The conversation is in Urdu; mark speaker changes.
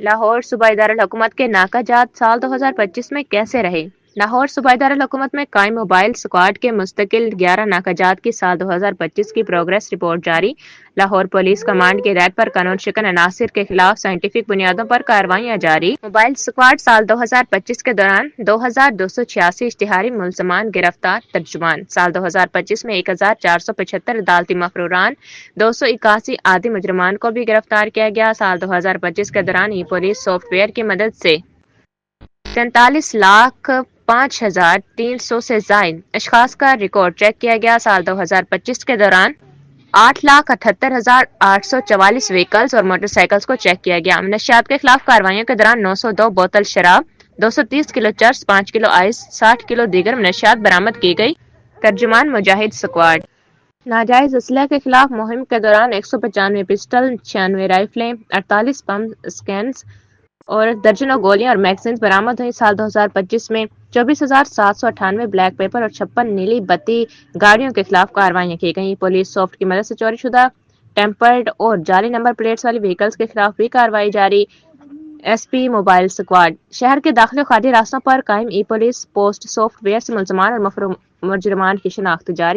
Speaker 1: لاہور صوبائی دارالحکومت کے ناکہ جات سال 2025 میں کیسے رہے؟ لاہور صوبائی دارالحکومت میں قائم موبائل اسکواڈ کے مستقل 11 ناکہ جات کی سال 2025 کی پروگریس رپورٹ جاری۔ لاہور پولیس کمانڈ کی ہدایت پر قانون شکن عناصر کے خلاف سائنٹیفک بنیادوں پر کارروائیاں جاری۔ موبائل اسکواڈ سال 2025 کے دوران 2286 اشتہاری ملزمان گرفتار۔ ترجمان: سال 2025 میں 1475 عدالتی مفروران، 281 عادی مجرمان کو بھی گرفتار کیا گیا۔ سال 2025 کے دوران ای پولیس سافٹ ویئر کی مدد سے 43,05,300 سے زائد اشخاص کا ریکارڈ چیک کیا گیا۔ سال 2025 کے دوران 8,78,844 وہیکلز اور موٹر سائیکلز کو چیک کیا گیا۔ منشیات کے خلاف کارروائیوں کے دوران 902 بوتل شراب، 230 کلو چرس، 5 کلو آئس، 60 کلو دیگر منشیات برآمد کی گئی۔ ترجمان: مجاہد اسکواڈ۔ ناجائز اسلحے کے خلاف مہم کے دوران 195 پسٹل، 96 رائفلیں، 48 پمپ اسکینز اور درجنوں گولیاں اور میگزینز برآمد ہوئیں۔ سال 2025 میں 24,798 بلیک پیپر اور 56 نیلی بتی گاڑیوں کے خلاف کارروائیاں کی گئیں۔ پولیس سافٹ کی مدد سے چوری شدہ، ٹیمپرڈ اور جعلی نمبر پلیٹس والی وہیکلز کے خلاف بھی کارروائی جاری۔ S P mobile squad. شہر کے داخلی و خارجی راستوں پر قائم ای پولیس پوسٹ سافٹ ویئر سے ملزمان اور مجرمان کی شناخت جاری۔